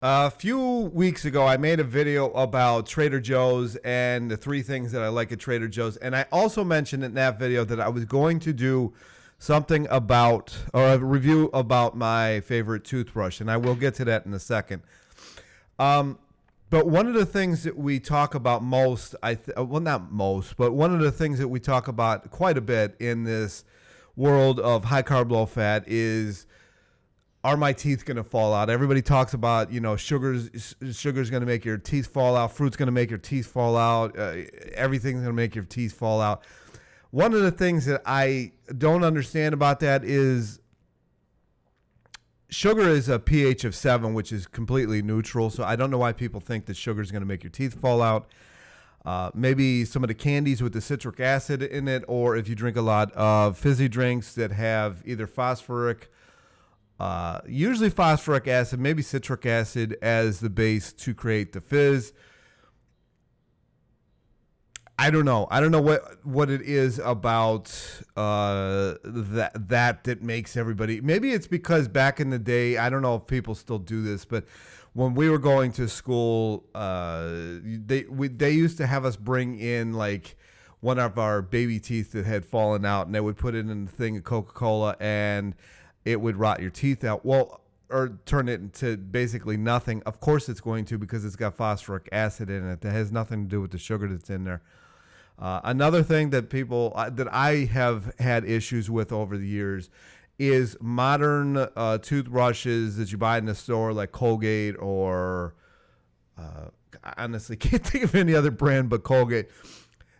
A few weeks ago, I made a video about Trader Joe's and the three things that I like at Trader Joe's. And I also mentioned in that video that I was going to do something about, or a review about my favorite toothbrush. And I will get to that in a second. But one of the things that we talk about most, well, not most, but one of the things that we talk about quite a bit in this world of high carb, low fat is, are my teeth going to fall out? Everybody talks about, sugar's going to make your teeth fall out. Fruit's going to make your teeth fall out. Everything's going to make your teeth fall out. One of the things that I don't understand about that is sugar is a pH of 7, which is completely neutral. So I don't know why people think that sugar is going to make your teeth fall out. Maybe some of the candies with the citric acid in it, or if you drink a lot of fizzy drinks that have either usually phosphoric acid, maybe citric acid as the base to create the fizz. I don't know. I don't know what it is about that makes everybody. Maybe it's because back in the day, I don't know if people still do this, but when we were going to school, they used to have us bring in like one of our baby teeth that had fallen out, and they would put it in a thing of Coca-Cola, and it would rot your teeth out. Well, or turn it into basically nothing. Of course it's going to, because it's got phosphoric acid in it. That has nothing to do with the sugar that's in there. Another thing that that I have had issues with over the years is modern toothbrushes that you buy in the store, like Colgate or I honestly can't think of any other brand but Colgate.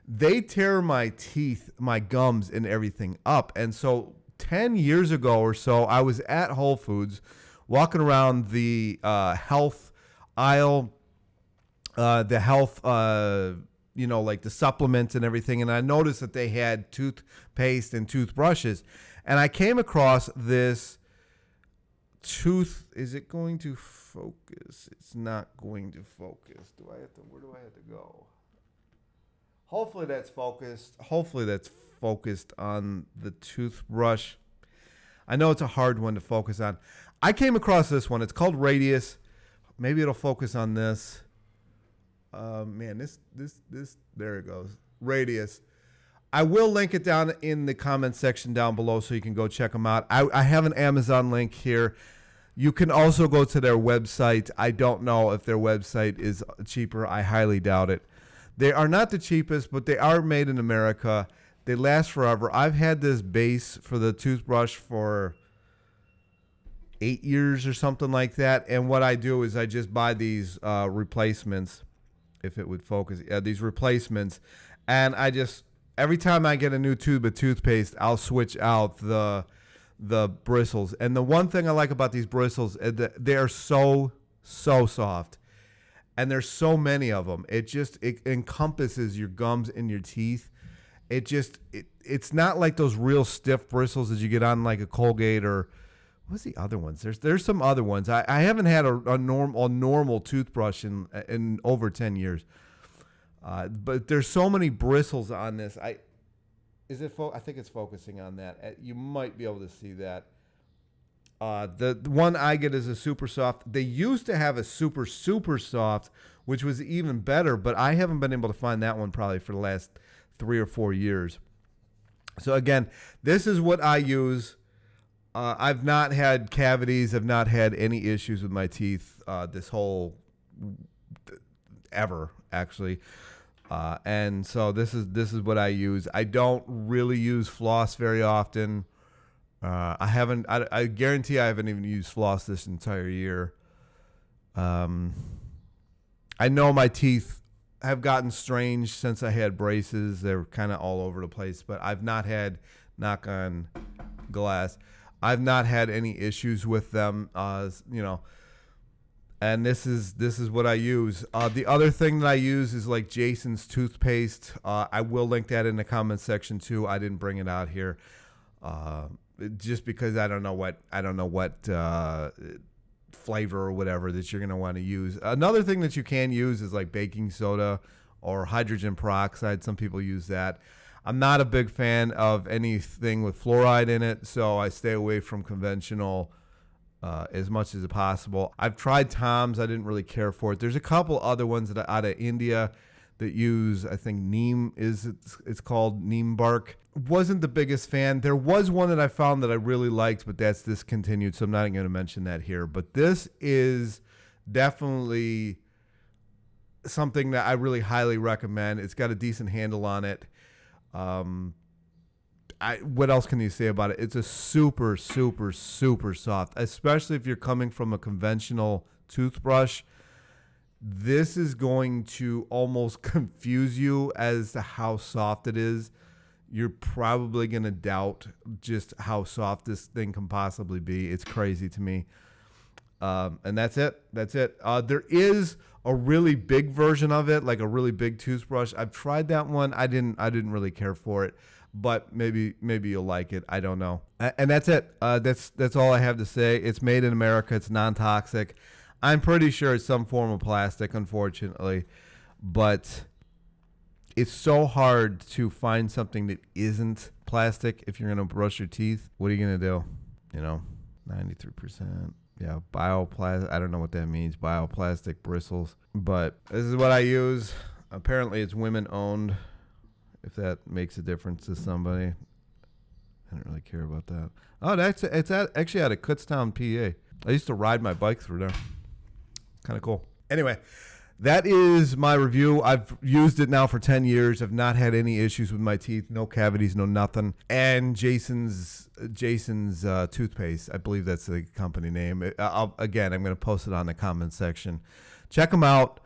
They tear my teeth, my gums, and everything up. And so 10 years ago or so, I was at Whole Foods walking around the health aisle, like the supplements and everything. And I noticed that they had toothpaste and toothbrushes. And I came across this is it going to focus? It's not going to focus. Where do I have to go? Hopefully that's focused. Hopefully that's focused on the toothbrush. I know it's a hard one to focus on. I came across this one. It's called Radius. Maybe it'll focus on this. This there it goes. Radius. I will link it down in the comment section down below so you can go check them out. I have an Amazon link here. You can also go to their website. I don't know if their website is cheaper. I highly doubt it. They are not the cheapest, but they are made in America. They last forever. I've had this base for the toothbrush for 8 years or something like that. And what I do is I just buy these replacements, if it would focus, these replacements. And I just, every time I get a new tube of toothpaste, I'll switch out the bristles. And the one thing I like about these bristles is that they are so soft. And there's so many of them. It encompasses your gums and your teeth. It's not like those real stiff bristles that you get on like a Colgate or what's the other ones? There's some other ones. I haven't had a normal toothbrush in over 10 years. But there's so many bristles on this. I think it's focusing on that. You might be able to see that. The one I get is a super soft. They used to have a super soft, which was even better, but I haven't been able to find that one probably for the last 3 or 4 years. So again, this is what I use. I've not had cavities. I've not had any issues with my teeth ever, actually. And so this is what I use. I don't really use floss very often. I guarantee I haven't even used floss this entire year. I know my teeth have gotten strange since I had braces. They're kind of all over the place, but I've not had, knock on glass, I've not had any issues with them, and this is what I use. The other thing that I use is like Jason's toothpaste. I will link that in the comment section too. I didn't bring it out here, just because I don't know what flavor or whatever that you're gonna want to use. Another thing that you can use is like baking soda or hydrogen peroxide. Some people use that. I'm not a big fan of anything with fluoride in it, so I stay away from conventional as much as possible. I've tried Tom's. I didn't really care for it. There's a couple other ones that are out of India that use, I think neem it's called neem bark. Wasn't the biggest fan. There was one that I found that I really liked, but that's discontinued, so I'm not going to mention that here. But this is definitely something that I really highly recommend. It's got a decent handle on it. What else can you say about it? It's a super, super, super soft, especially if you're coming from a conventional toothbrush. This is going to almost confuse you as to how soft it is. You're probably going to doubt just how soft this thing can possibly be. It's crazy to me. And that's it. There is a really big version of it, like a really big toothbrush. I've tried that one. I didn't really care for it, but maybe you'll like it. I don't know. And that's it. That's all I have to say. It's made in America. It's non-toxic. I'm pretty sure it's some form of plastic, unfortunately, but it's so hard to find something that isn't plastic if you're going to brush your teeth. What are you going to do? 93%. Yeah, bioplastic. I don't know what that means. Bioplastic bristles. But this is what I use. Apparently, it's women owned. If that makes a difference to somebody, I don't really care about that. Oh, it's actually out of Kutztown, PA. I used to ride my bike through there. Kind of cool. Anyway, that is my review. I've used it now for 10 years. I've not had any issues with my teeth. No cavities, no nothing. And Jason's Toothpaste. I believe that's the company name. I'm going to post it on the comment section. Check them out.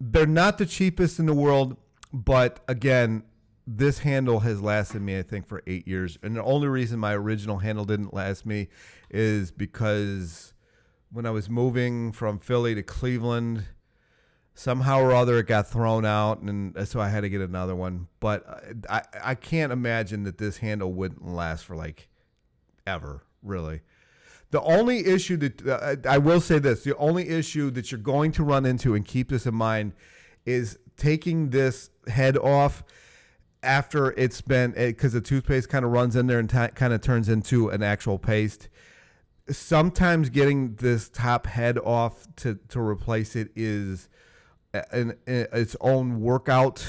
They're not the cheapest in the world, but again, this handle has lasted me, I think, for 8 years. And the only reason my original handle didn't last me is because when I was moving from Philly to Cleveland, somehow or other it got thrown out, and so I had to get another one. But I can't imagine that this handle wouldn't last for like ever, really. The only issue that I will say this, the only issue that you're going to run into, and keep this in mind, is taking this head off after it's been, because the toothpaste kind of runs in there and kind of turns into an actual paste. Sometimes getting this top head off to replace it is its own workout.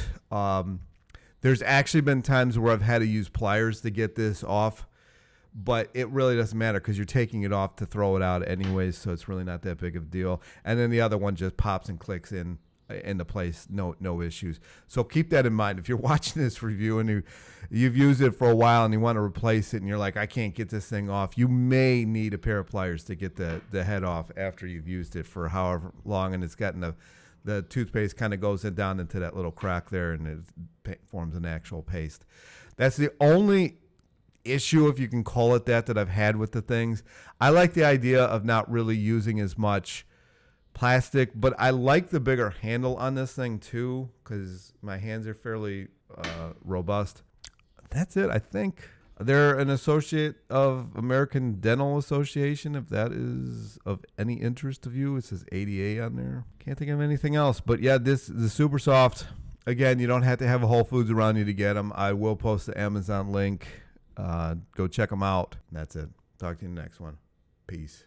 There's actually been times where I've had to use pliers to get this off, but it really doesn't matter because you're taking it off to throw it out anyways, so it's really not that big of a deal. And then the other one just pops and clicks in the place, no issues. So keep that in mind. If you're watching this review and you've used it for a while and you want to replace it and you're like, I can't get this thing off, you may need a pair of pliers to get the head off after you've used it for however long, and it's gotten the toothpaste kind of goes down into that little crack there and it forms an actual paste. That's the only issue, if you can call it that I've had with the things. I like the idea of not really using as much plastic, but I like the bigger handle on this thing too because my hands are fairly robust. That's it, I think. They're an associate of American Dental Association, if that is of any interest to you. It says ADA on there. Can't think of anything else, but yeah, this is super soft. Again, you don't have to have a Whole Foods around you to get them. I will post the Amazon link. Go check them out. That's it. Talk to you in the next one. Peace.